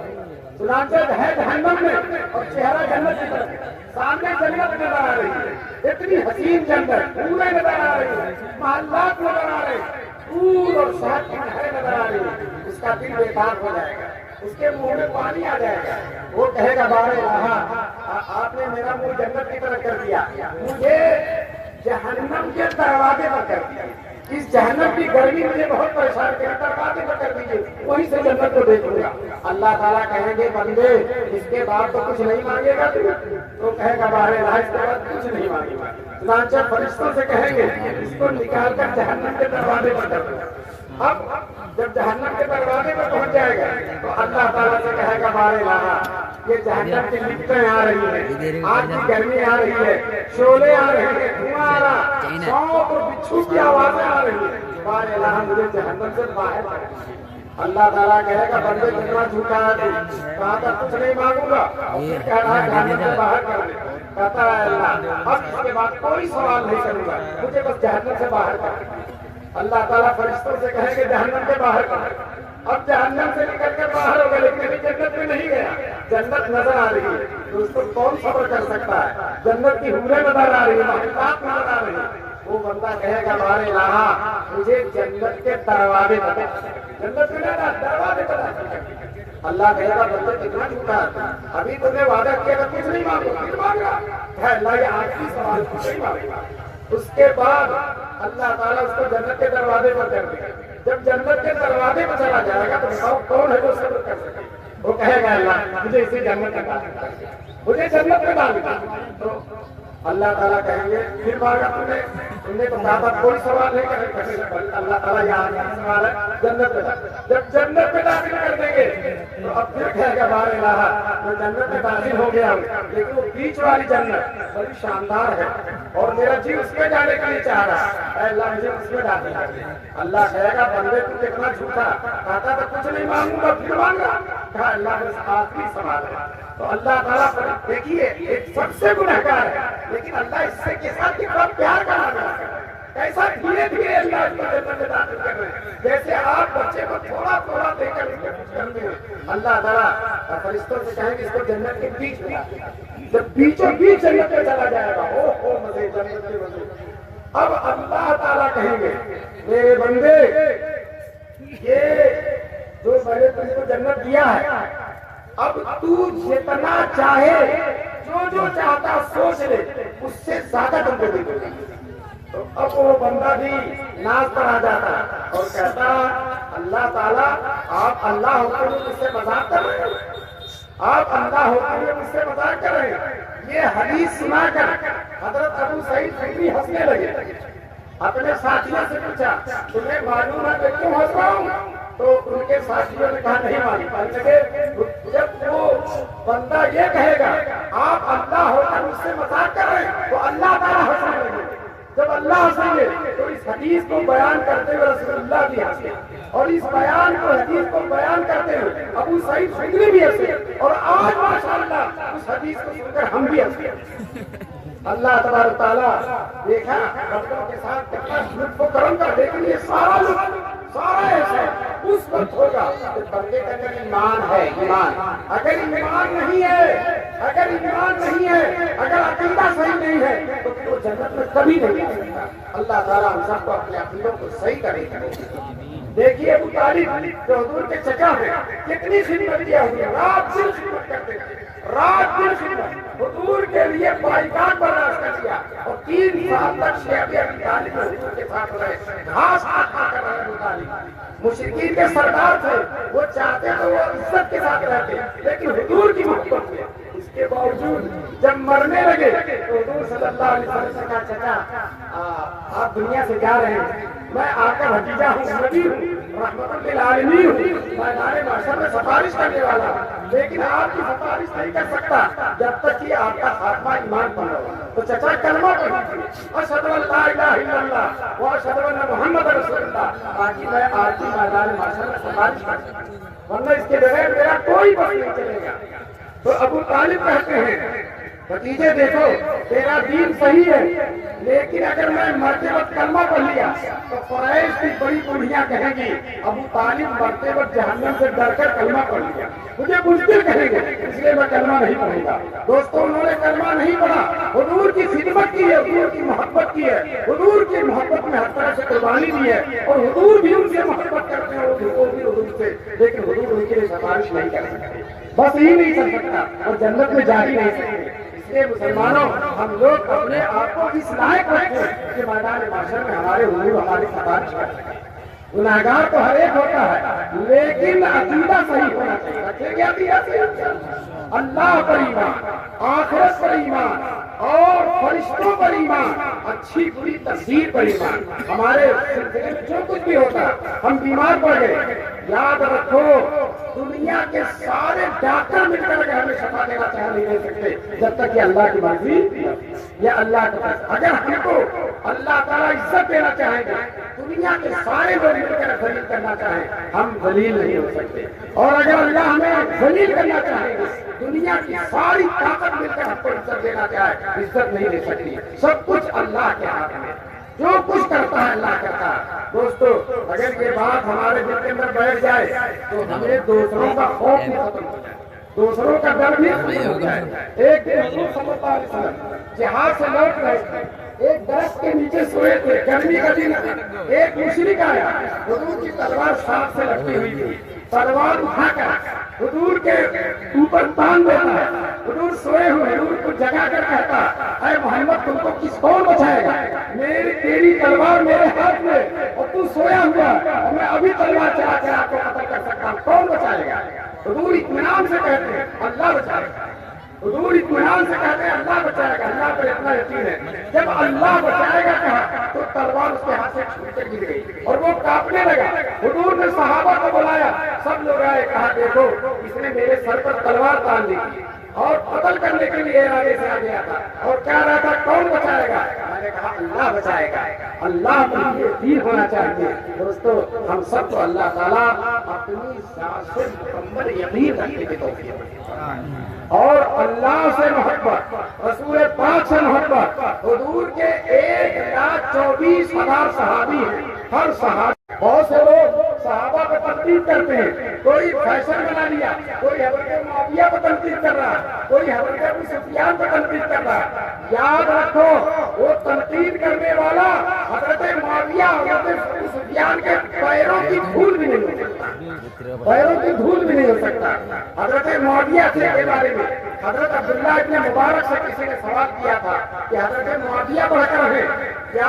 S1: چنانچہ ہے جہنم میں اور چہرہ جنت کی طرف، سامنے جنت نظر آ رہی ہے، اتنی حسین جنت پورے نظر آ رہی ہے، محلات نظر آ رہے ہیں، دودھ اور شہد کی نہریں نظر آ رہی ہے، اس کا دل بیدار ہو جائے گا، اس کے منہ میں پانی آ جائے گا، وہ کہے گا بارے آپ نے میرا منہ جنت کی طرف کر دیا، مجھے جہنم کے دروازے پر کر دیا، اس جہنم کی گرمی مجھے بہت پریشان کری، دروازے پر کر دیجیے، وہیں سے جنت کو دیکھوں گا۔ اللہ تعالیٰ کہیں گے بندے اس کے بعد تو کچھ نہیں مانگے گا تو کہے گا بارے اس کے بعد کچھ نہیں مانگے گا، چنانچہ فرشتوں سے کہیں گے اس کو نکال کر جہنم کے دروازے پر کر دو۔ اب جب جہنم کے دروازے پر پہنچ جائے گا تو اللہ تعالیٰ سے کہے گا بارے یہ جہنم کی لپٹیں آ رہی ہیں، آگ کی گرمی آ رہی ہے، شعلے آ رہے ہیں، دھواں آ رہا، سونپ اور بچھو کی آوازیں آ رہی ہیں، بارے مجھے جہنم سے باہر کر۔ اللہ تعالیٰ کہے گا بندے کتنا جھوٹا ہے، کہا تھا کچھ نہیں مانگوں گا، پھر کہہ رہا ہے جہنم سے باہر کر دے، کہتا ہے اللہ اب اس کے بعد کوئی سوال نہیں کروں گا، مجھے بس جہنم سے باہر کر۔ اللہ تعالیٰ فرشتوں سے کہیں گے جہنم سے باہر کر، اب جہنم سے نکل کر باہر ہو گیا لیکن ابھی جنت میں نہیں گیا، جنت نظر آ رہی ہے، تو اس کو کون صبر کر سکتا ہے، جنت کی حوریں نظر آ رہی ہے، محلات نظر آ رہی ہے، وہ بندہ کہے گا بارے الہ مجھے جنت کے دروازے بتا، جنت میں نہ دروازے بتا۔ اللہ کہے گا بندے کتنا جھوٹا ہے، ابھی تم نے وعدہ کیا کہ کچھ نہیں مانگو، پھر مانگ رہا ہے، اللہ یہ آخری سوال کچھ نہیں مانگے گا۔ اس کے بعد اللہ تعالیٰ اس کو جنت کے دروازے پر کر دے گا، جب جنت کے دروازے پر چلا جائے گا تو بتاؤ کون ہے جو صبر کر سکے، وہ کہے گا اللہ مجھے اسے جنت میں ڈال دیا، مجھے جنت میں ڈال دیا، تو اللہ تعالیٰ کہیں گے پھر مانگا تم نے تو کہا تھا کوئی سوال نہیں کرے، اللہ تعالیٰ یہاں سوال ہے جنت میں، جب جنت میں داخل کر دیں گے تو اب پھر کہے گا بارے الہ میں جنت میں داخل ہو گیا ہوں، لیکن وہ بیچ والی جنت بڑی شاندار ہے اور میرا جی اس میں جانے کے لیے چاہ رہا ہے، اے اللہ مجھے اس میں داخل کر دے۔ اللہ کہے گا بندے تو کتنا جھوٹا، کہتا تھا کچھ نہیں مانگوں گا پھر مانگ رہا، کہا اللہ میرا آخری سوال ہے، تو اللہ تعالیٰ پر دیکھیے ایک سب سے گنہگار ہے لیکن اللہ اس سے کے ساتھ کتنا پیار کا معاملہ ہے، ایسا دھیرے دھیرے اللہ اس کو جنت میں داخل کر رہے ہیں، جیسے آپ بچے کو تھوڑا تھوڑا دے کر کچھ کرتے ہیں، اللہ تعالیٰ فرشتوں سے کہیں گے اس کو جنت کے بیچ میں ڈال دیں، جب بیچوں بیچ جنت میں چلا جائے گا او مزے جنت کے مزے، اب اللہ تعالیٰ کہیں گے میرے بندے یہ جو میں نے تم کو جنت دیا ہے اب تو جتنا چاہے جو چاہتا سوچ لے اس سے زیادہ تم کو دے دوں گا، تو اب وہ بندہ بھی ناز پر آ جاتا اور کہتا اللہ تعالیٰ آپ اللہ ہوتے ہوئے مجھ سے مذاق کر رہے ہیں، آپ اللہ ہوتے ہوئے مجھ سے مذاق کر رہے ہیں۔ یہ حدیث سنا کر حضرت ابو سعید خدری ہنسنے لگے، اپنے ساتھیوں سے پوچھا تمہیں معلوم ہے میں کیوں ہنس رہا ہوں؟ تو ان کے ساتھیوں نے کہا نہیں معلوم، جب وہ بندہ یہ کہے گا آپ اللہ ہو کر مجھ سے مذاق کر رہے ہیں تو اللہ تعالیٰ ہنسنے لگے، جب اللہ ہنسیں گے تو اس حدیث کو بیان کرتے ہوئے رسول اللہ بھی ہنسے اور اس بیان کو حدیث کو بیان کرتے ہوئے ابو سعید خدری بھی ہنسے اور آج ماشاءاللہ اس حدیث کو سن کر ہم بھی ہنسے۔ اللہ تبارک تعالیٰ دیکھا بندوں کے ساتھ کتنا لطف و کرم کا، لیکن یہ سارا لطف سارا ایسا اس وقت ہوگا کہ بندے کا اگر ایمان ہے، ایمان اگر ایمان نہیں ہے، اگر ایمان نہیں ہے، اگر عقیدہ صحیح نہیں ہے تو پھر وہ جنت میں کبھی نہیں جا سکتا۔ اللہ تعالیٰ ہم سب کو اپنے عقیدوں کو صحیح کرے گا۔ دیکھیے ابو طالب جو حضور کے چچا ہیں کتنی خدمت کیا ہوئی، رات دن خدمت کرتے تھے، رات دن خدمت، حضور کے لیے بائیکاٹ برداشت کر دیا اور 3 سال تک شیخ ابی طالب حضور کے ساتھ رہے، گھاس کھا کر رہے ابو طالب، مشرکین کے سردار تھے، وہ چاہتے تو وہ عزت کے ساتھ رہتے لیکن حضور کی محبت میں، اس کے باوجود جب مرنے لگے تو حضور صلی اللہ علیہ وسلم سے کہا چچا آپ دنیا سے جا رہے ہیں، میں آ کر بھتیجا ہوں، نبی ہوں، رحمت للعالمین ہوں، میدان محشر میں سفارش کرنے والا ہوں، لیکن آپ کی سفارش نہیں کر سکتا جب تک کہ آپ کا خاتمہ ایمان پر ہو۔ تو چچا کلمہ پڑھی، اشہد ان لا الہ الا اللہ و اشہد ان محمد رسول اللہ، تاکہ میں آپ کی میدان محشر میں سفارش کر سکوں۔ ورنہ اس کے بغیر میرا کوئی بس نہیں چلے گا۔ تو ابو طالب کہتے ہیں بھتیجے دیکھو تیرا دین صحیح ہے، لیکن اگر میں مرتے وقت کلمہ پڑھ لیا تو قریش کی بڑی بڑھیاں کہیں گی ابو طالب مرتے وقت جہنم سے ڈر کر کلمہ پڑھ لیا، مجھے بزدل کہیں گے، اس لیے میں کلمہ نہیں پڑھوں گا۔ دوستوں انہوں نے کلمہ نہیں پڑھا، حضور کی خدمت کی ہے، حضور کی محبت کی ہے، حضور کی محبت میں ہر طرح سے قربانی دی ہے، اور حضور بھی ان سے محبت کرتے ہیں، وہ بھی حضور سے، لیکن حضور ان کے لیے سفارش نہیں کر سکتے، بس ہی نہیں کر سکتا اور جنت میں جا ہی نہیں سکتے۔ مسلمانوں ہم لوگ اپنے آپ کو اس لائق رکھیں کہ میدان معاشر میں ہمارے حضور ہماری سفارش کر سکیں۔ گناہگار تو ہر ایک ہوتا ہے، لیکن عقیدہ صحیح ہونا چاہیے۔ اللہ پر ایمان، آخرت پر ایمان اور فرشتوں پر ایمان، اچھی بری تقدیر پر ایمان۔ ہمارے سلسلے میں جو کچھ بھی ہوتا ہم بیمار پڑ گئے، یاد رکھو دنیا کے سارے ڈاکٹر مل کر ہمیں شفا دینا چاہ نہیں دے سکتے جب تک یہ اللہ کی مرضی یا اللہ کا فیصلہ۔ اگر ہم کو اللہ تعالیٰ عزت دینا چاہیں گے، دنیا کے سارے لوگ مل کر ذلیل کرنا چاہیں، ہم ذلیل نہیں ہو سکتے، اور اگر اللہ ہمیں ذلیل کرنا چاہیں گے، دنیا کی ساری طاقت مل کر ہم کو عزت دینا چاہے، عزت نہیں دے سکتی۔ سب کچھ اللہ کے ہاتھ میں، جو کچھ کرتا ہے اللہ کرتا ہے۔ دوستو اگر یہ بات ہمارے دل کے اندر بیٹھ جائے تو ہمیں دوسروں کا خوف بھی ختم ہو جائے، دوسروں کا ڈر بھی ختم ہو جائے۔ ایک دن حضور صلی اللہ علیہ وسلم جہاد سے لوٹ رہے تھے، ایک درخت کے نیچے سوئے تھے، گرمی کا دن تھا، ایک مشرک آیا، حضور کی تلوار ساتھ سے لٹکی ہوئی تھی، تلوار اٹھا کر حضور کے اوپر تان دیتا ہے، حضور سوئے ہوئے، حضور کو جگا کر کہتا اے محمد تم کو کون بچائے گا؟ تیری تلوار میرے ہاتھ میں اور تو سویا ہوا ہے، میں ابھی تلوار چلا کر آپ کو قتل کر سکتا ہوں، کون بچائے گا؟ حضور اطمینان سے کہتے ہیں اللہ بچائے گا، حضور اطمینان سے کہتے ہیں اللہ بچائے گا، اللہ پر اتنا یقین ہے۔ جب اللہ بچائے گا کہا تو تلوار اس کے ہاتھ سے چھوٹ کر گر گئی اور وہ کانپنے لگا۔ حضور نے صحابہ کو بلایا، سب لوگ آئے، کہا دیکھو اس نے میرے سر پر تلوار تان دی اور قتل کرنے کے لیے آگے سے آ گیا تھا اور کہہ رہا تھا کون بچائے گا؟ میں نے کہا اللہ بچائے گا، اللہ پر یقین ہونا چاہیے۔ دوستو ہم سب کو اللہ تعالیٰ اپنی ذات سے مکمل یقین رکھنے کی توفیق دے اور اللہ سے محبت، رسول پاک سے محبت۔ حضور کے 1,24,000 صحابی ہیں، ہر صحابی بہت سے لوگ صحابہ کو تنقید کرتے ہیں، کوئی فیشن بنا لیا، کوئی حضرت معاویہ کو تنقید کر رہا ہے، کوئی حضرت ابو سفیان کو تنقید کر رہا ہے۔ یاد رکھو وہ تنقید کرنے والا حضرت معاویہ حضرت ابو سفیان کے پیروں کی دھول بھی نہیں ہو سکتا، پیروں کی دھول بھی نہیں ہو سکتا۔ حضرت معاویہ کے بارے میں حضرت عبداللہ ابن مبارک سے کسی نے سوال کیا تھا کہ حضرت معاویہ بہتر ہے یا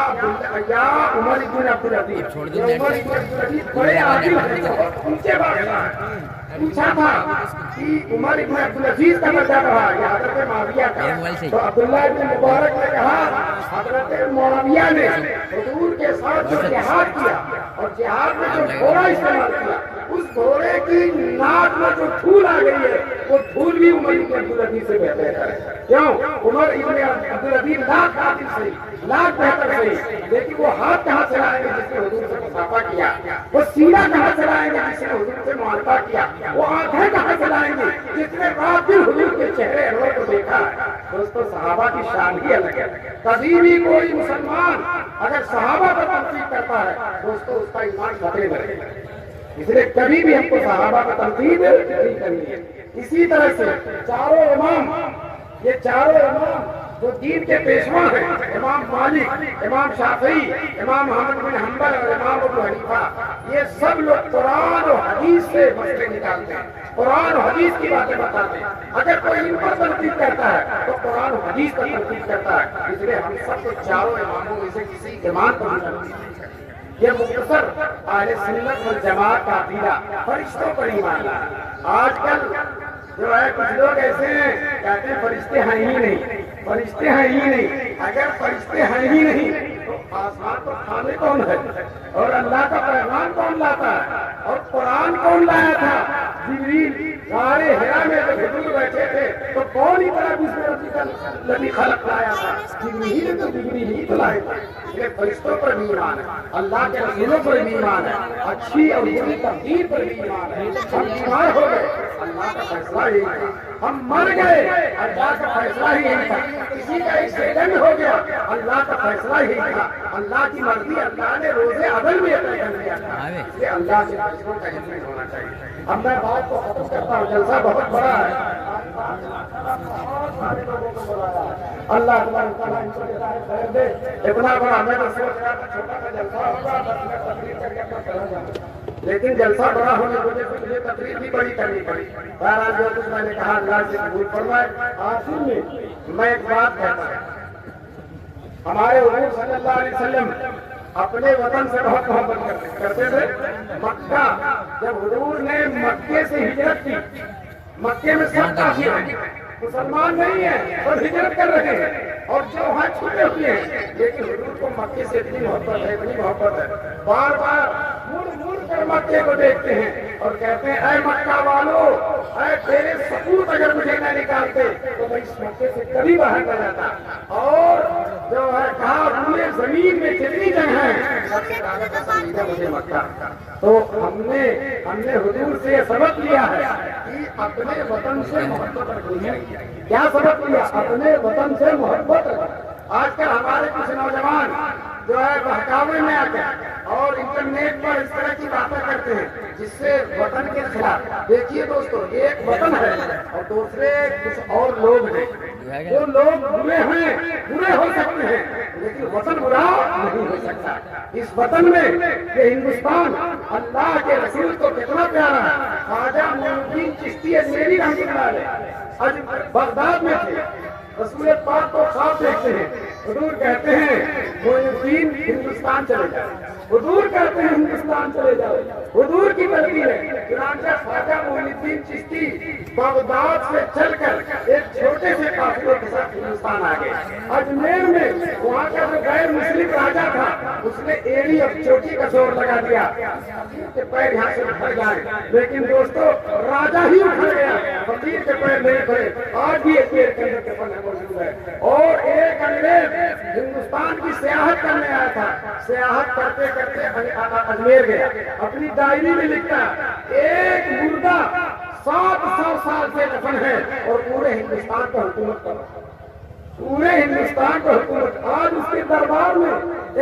S1: عمر ابن عبدالعزیز؟ عمر ابن عبدالعزیز بڑے عادل ہیں، بہت اونچے بادشاہ ہیں۔ پوچھا تھا کہ عمر ابن عبدالعزیز کا درجہ رہا یا حضرت معاویہ کا؟ تو عبداللہ ابن مبارک نے کہا حضرت معاویہ نے حضور کے ساتھ جو جہاد کیا اور جہاد میں جو گھوڑا استعمال کیا، اس گھوڑے کی ناک میں جو دھول آ گئی ہے وہ دھول بھی عمر ابن عبدالعزیز سے بہتر ہے۔ کیوں؟ عمر ابن عبدالعزیز لاکھ عادل صحیح، لاکھ بہتر صحیح، لیکن وہ ہاتھ کہاں سے لائیں گے جس نے حضور سے مصافحہ کیا؟ وہ سینہ کہاں سے لائیں گے جس نے حضور سے معاہدہ کیا؟ وہ آنکھیں کہاں سے لائیں گے جس نے رات دن حضور کے چہرے انور کو دیکھا ہے؟ دوستو صحابہ کی شان ہی الگ ہے۔ کبھی بھی کوئی مسلمان اگر صحابہ کو تنقید کرتا ہے دوستو اس کا ایمان خطرے میں رہے گا، اس لیے کبھی بھی ہم کو صحابہ کو تنقید نہیں کرنی ہے۔ اسی طرح سے چاروں امام، یہ چاروں امام جو دین کے پیشوا ہیں، امام مالک، امام شافعی، امام احمد بن حنبل اور امام ابو حنیفہ، یہ سب لوگ قرآن و حدیث سے مسئلے نکالتے ہیں، قرآن و حدیث کی باتیں بتاتے ہیں۔ اگر کوئی ان پر تنقید کرتا ہے تو قرآن و حدیث پر تنقید کرتا ہے۔ اس لیے ہم سب کو چاروں اماموں میں سے کسی امام پر تنقید نہیں کرتے۔ یہ مختصر اہل سنت والجماعت کا عقیدہ، فرشتوں پر ایمان لانا۔ آج کل جو ہے کچھ لوگ ایسے ہیں کہتے ہیں فرشتے ہیں ہی نہیں، فرشتے ہیں ہی نہیں۔ اگر فرشتے ہیں ہی نہیں تو آسمان پر کھانے کون ہے اور اللہ کا پیغام کون لاتا ہے اور قرآن کون لایا تھا؟ جبریل۔ غار حرا میں جب حضور بیٹھے تھے تو کون ہی طرح بسم ربک الذی خلق لایا تھا؟ جبریل تو جبریل ہی لائے تھے۔ یہ فرشتوں پر بھی ایمان ہے، اللہ کے رسولوں پر بھی ایمان ہے، اچھی اور بری تقدیر پر بھی ایمان ہے۔ ہم بیمار ہو گئے، اللہ کا فیصلہ یہی تھا۔ ہم مر گئے، اللہ کا فیصلہ ہی یہی تھا۔ کسی کا ایکسیڈنٹ ہو گیا، اللہ کا فیصلہ یہی تھا۔ اللہ کی مرضی، اللہ نے روزے عدل میں عطا کر دیا تھا۔ اس لیے اللہ کے فیصلوں کا علم ہونا چاہیے۔ اب میں بات کو ختم کرتا ہوں، جلسہ بہت بڑا ہے، اللہ تعالیٰ ان کو خیر دے۔ اتنا بڑا میں تو سوچ رہا تھا چھوٹا سا جلسہ ہوگا، بس میں تقریر کر کے اپنا چلا جاؤں، لیکن جلسہ بڑا ہونے کی وجہ سے مجھے تقریر بھی بڑی کرنی پڑی۔ بہرحال جو کچھ میں نے کہا اللہ سے قبول فرمائے۔ آخر میں ایک بات کہتا ہوں، ہمارے حضور صلی اللہ علیہ وسلم اپنے وطن سے بہت محبت کرتے تھے۔ مکہ، جب حضور نے مکے سے ہجرت کی، مکے میں سب کافر ہیں، مسلمان نہیں ہیں، سب ہجرت کر رہے ہیں اور جو وہاں چھپے ہوئے ہیں، لیکن حضور کو مکے سے اتنی محبت ہے، اتنی محبت ہے، بار بار مڑ مڑ کر مکے کو دیکھتے ہیں اور کہتے ہیں اے مکہ والو، اے تیرے سپوت اگر مجھے نہ نکالتے تو میں اس مکے سے کبھی باہر نہ جاتا۔ اور جو ہے کہا پورے زمین میں جتنی جگہ ہے سب سے زیادہ پسندیدہ مجھے مکہ۔ تو ہم نے حضور سے یہ سبق لیا ہے کہ اپنے وطن سے محبت رکھنی ہے۔ کیا سبق لیا؟ اپنے وطن سے محبت رکھنا۔ آج کل ہمارے کچھ نوجوان جو ہے بہکاوے میں آتے ہیں اور انٹرنیٹ پر اس طرح کی باتیں کرتے ہیں جس سے وطن کے خلاف۔ دیکھیے دوستو، ایک وطن ہے اور دوسرے کچھ اور لوگ ہیں۔ وہ لوگ برے ہیں، برے ہو سکتے ہیں، لیکن وطن برا نہیں ہو سکتا۔ اس وطن میں یہ ہندوستان اللہ کے رسول کو کتنا پیارا ہے۔ خواجہ معین الدین چشتی اجمیری رحمۃ اللہ علیہ آج بغداد میں تھے، رسول پاک کو خواب دیکھتے ہیں، حضور کہتے ہیں معین الدین ہندوستان چلے جائے، حضور کہتے ہیں ہندوستان چلے جاؤ، حضور کی مرضی ہے۔ چنانچہ خواجہ معین الدین چشتی بغداد سے چل کر ایک چھوٹے سے قافلے کے ساتھ ہندوستان آ گئے۔ اجمیر میں وہاں کا جو غیر مسلم راجا تھا اس نے ایڑی اور چوٹی کا زور لگا دیا کہ پیر یہاں سے اکھڑ جائے، لیکن دوستو راجا ہی اکھڑ گیا، فقیر کے پیر نہیں اکھڑے۔ آج بھی اجمیر کے اندر کفن موجود ہے۔ اور ایک انگریز ہندوستان کی سیاحت کرنے آیا تھا، سیاحت کرتے کرتے اجمیر گیا، اپنی ڈائری میں لکھتا ایک مردہ 700 سال سے دفن ہے اور پورے ہندوستان کو حکومت کر رہا ہے، پورے ہندوستان کو حکومت۔ آج اس کے دربار میں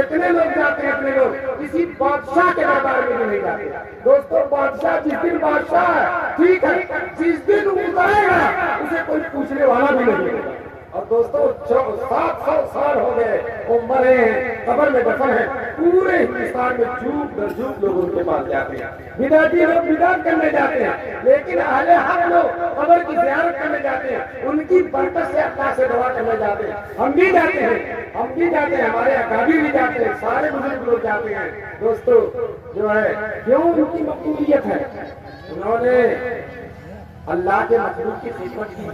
S1: اتنے لوگ جاتے ہیں، اپنے لوگ کسی بادشاہ کے دربار میں نہیں جاتے۔ دوستو بادشاہ جس دن بادشاہ ہے ٹھیک ہے، جس دن اترے گا اسے کوئی پوچھنے والا بھی نہیں ہے۔ اور دوستو 700 سال ہو گئے، وہ مرے ہیں، قبر میں دفن ہیں، پورے ہندوستان میں جھوٹ در جھوٹ لوگ ان کے پاس جاتے ہیں، بدعتی لوگ بدعت کرنے جاتے ہیں، لیکن اہل حق لوگ قبر کی زیارت کرنے جاتے ہیں، ان کی برکت سے اللہ سے دعا کرنے جاتے ہیں۔ ہم بھی جاتے ہیں، ہمارے اکابر بھی جاتے ہیں، سارے بزرگ لوگ جاتے ہیں۔ دوستو جو ہے کیوں ان کی مقبولیت ہے؟ انہوں نے اللہ کے مخلوق کی خدمت کی،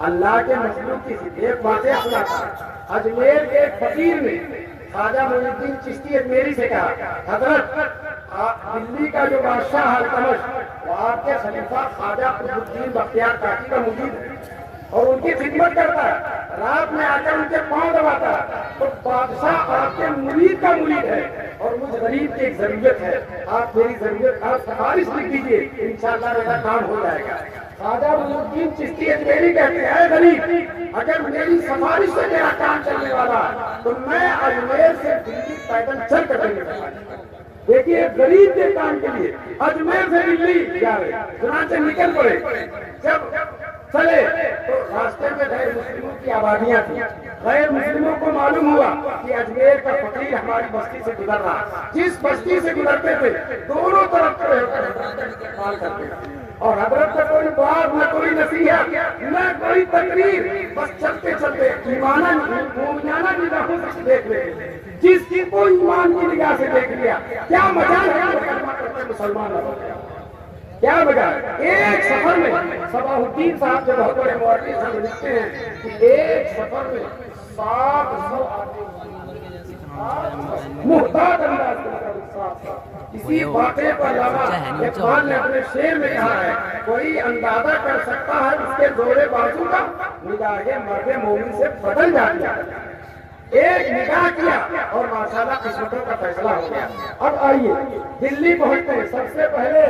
S1: اللہ کے مخلوق کی ایک واقعہ سنا تھا۔ اجمیر کے ایک فقیر نے خواجہ معین الدین چشتی اجمیری سے کہا حضرت دلی کا جو بادشاہ التمش وہ آپ کے خلیفہ خواجہ قطب الدین بختیار کاکی کا مرید ہے اور ان کی خدمت کرتا ہے، رات میں آ کر ان کے پاؤں دباتا ہے، تو بادشاہ آپ کے مرید کا مرید ہے اور مجھ غریب کی ایک ضرورت ہے، آپ میری ضرورت آپ سفارش لکھ دیجیے، انشاءاللہ میرا کام ہو جائے گا۔ خواجہ معین الدین چشتی اجمیری کہتے ہیں اے غریب، اگر میری سفارش سے میرا کام چلنے والا تو میں اجمیر سے دلی پیدل چل کر دیں گے۔ دیکھیے غریب کے کام کے لیے اجمیر سے دلی جا رہے، چنانچہ نکل پڑے۔ جب چلے تو راستے میں غیر مسلموں کی آبادیاں تھیں، غیر مسلموں کو معلوم ہوا کہ اجمیر کا فقیر ہماری بستی سے گزر رہا، جس بستی سے گزرتے تھے دونوں طرف کھڑے ہو کر استقبال کرتے تھے اور حضرت کا کوئی بات نہ کوئی نصیحت نہ کوئی تقریر، بس چلتے چلتے مومنانہ نگاہوں سے دیکھ رہے، جس کی کوئی ایمان کی نگاہ سے دیکھ لیا کیا مجال ہے کلمہ کرتے مسلمان ہو گیا، کیا مجال۔ ایک سفر میں صباح الدین صاحب جو بہت بڑے مورخ ہیں لکھتے ہیں کہ ایک سفر میں 700 محتاط انداز کے کسی واقعے پر علامہ اقبال نے اپنے شعر میں کہا ہے، کوئی اندازہ کر سکتا ہے اس کے زور بازو کا، نگاہ مرد مومن سے بدل جاتی ہے۔ ایک نگاہ کیا اور ماشاءاللہ قسمتوں کا فیصلہ ہو گیا۔ اب آئیے دلی پہنچتے ہیں، سب سے پہلے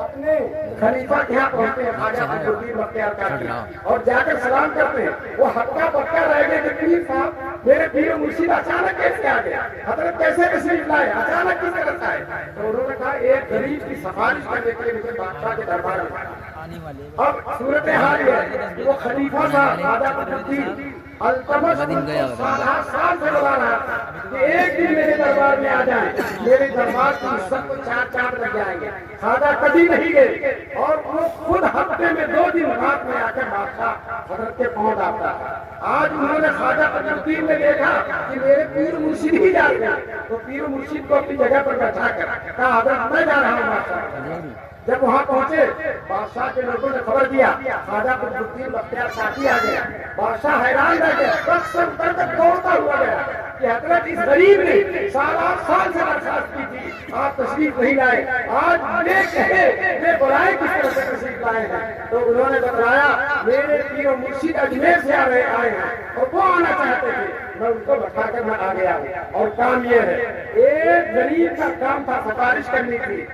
S1: اپنے خلیفہ کے یہاں پہنچتے ہیں خواجہ فخرالدین بختیار کاکی، اور جا کر سلام کرتے ہیں۔ وہ ہکا بکا رہ گئے کہ پیر صاحب میرے پیر و مرشد اچانک کیسے آ گیا، حضرت کیسے تشریف لائے، اچانک کس طرح سے آئے؟ تو انہوں نے کہا ایک غریب کی سفارش کرنے کے لیے مجھے بادشاہ کے دربار میں آیا۔ اب صورتحال یہ ہے، وہ خلیفہ صاحب خواجہ فخرالدین التمس سال سے بتا رہا تھا کہ ایک دن میرے دربار میں آ جائیں، میرے دربار کی سب کو چار چاند لگ جائیں گے۔ خواجہ کبھی نہیں گئے اور وہ خود ہفتے میں 2 دن رات میں آ کر بادشاہ حضرت کے پہنچ آتا ہے۔ آج انہوں نے خواجہ فخرالدین نے دیکھا کہ میرے پیر مرشد ہی جا رہے ہیں، تو پیر مرشد کو اپنی جگہ پر بیٹھا کر کہا حضرت میں جا رہا ہوں بادشاہ۔ جب وہاں پہنچے بادشاہ کے لوگوں نے خبر دیا خواجہ فخرالدین بختیار کاکی آ گیا۔ بادشاہ حیران رہ گیا، سب سے اتر کر دوڑتا ہوا گیا کہ حضرت اس غریب نے 7.5 سال سے درخواست کی تھی، آپ تشریف نہیں لائے، آج یہ کہے میں بلائے کس طرح سے تشریف لائے ہیں؟ تو انہوں نے بتلایا میرے پیر و مرشد اجمیر سے آئے ہیں اور وہ آنا چاہتے تھے، میں ان کو بٹھا کر میں آ گیا ہوں۔ اور کام یہ ہے، ایک غریب کا کام تھا سفارش کرنی تھی،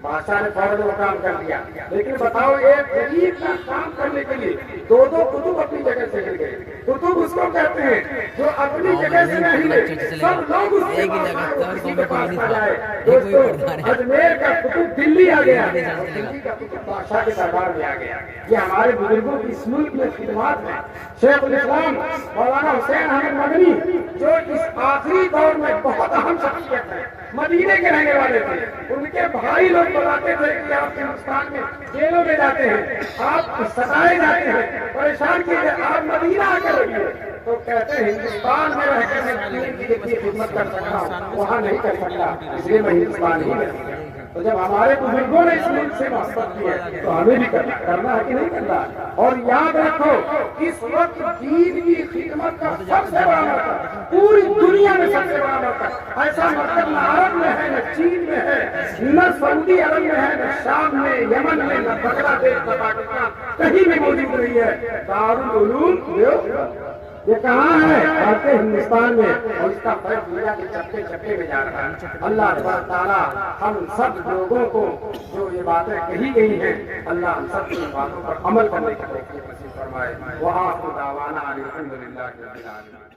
S1: بادشاہ نے فوراً وہ کام کر دیا۔ لیکن بتاؤ ایک غریب کا کام کرنے کے لیے 2 کتب اپنی جگہ سے ہل گئے۔ کتب اس کو کہتے ہیں جو اپنی جگہ سے نہ ہلے، سب لوگ اس کے پاس آ جائے۔ دوستو اجمیر کا کتب دلی آ گیا، دلی کا کتب بادشاہ کے دربار میں آ گیا۔ یہ ہمارے بزرگوں کی اس ملک میں خدمات ہیں۔ شیخ الاسلام مولانا حسین احمد مدنی جو اس آخری دور میں بہت اہم شخصیت ہے، مدینے کے رہنے والے تھے، ان کے بھائی لوگ بتاتے تھے کہ آپ ہندوستان میں جیلوں میں جاتے ہیں، آپ ستائے جاتے ہیں، پریشان کیے جاتے ہیں، آپ مدینہ آ کر رہیے۔ تو کہتے ہیں ہندوستان میں رہ کر میں دین کی جتنی خدمت کر سکتا ہوں وہاں نہیں کر سکتا، اس لیے میں ہندوستان ہی میں رہتا ہوں۔ تو جب ہمارے بزرگوں نے اس ملک سے محبت کی ہے تو ہمیں بھی کرنا ہے کہ نہیں کرنا؟ اور یاد رکھو اس وقت دین کی خدمت کا سب سے بڑا مرکز پوری دنیا میں سب سے بڑا مرکز، ایسا مرکز نہ عرب میں ہے، نہ چین میں ہے، نہ سعودی عرب میں ہے، نہ شام میں، یمن میں، نہ بنگلہ دیش، نہ پاکستان، کہیں بھی موجود نہیں ہے۔ دارالعلوم یہ کہاں ہے؟ بھارت ہندوستان میں، اور اس کا فرق دنیا کے چپے چپے میں جا رہا ہے۔ اللہ تبارک تعالیٰ ہم سب لوگوں کو جو یہ باتیں کہی گئی ہیں، اللہ ہم سب کی باتوں پر عمل کرنے کا توفیق نصیب فرمائے۔ وآخر دعوانا الحمدللہ رب العالمین۔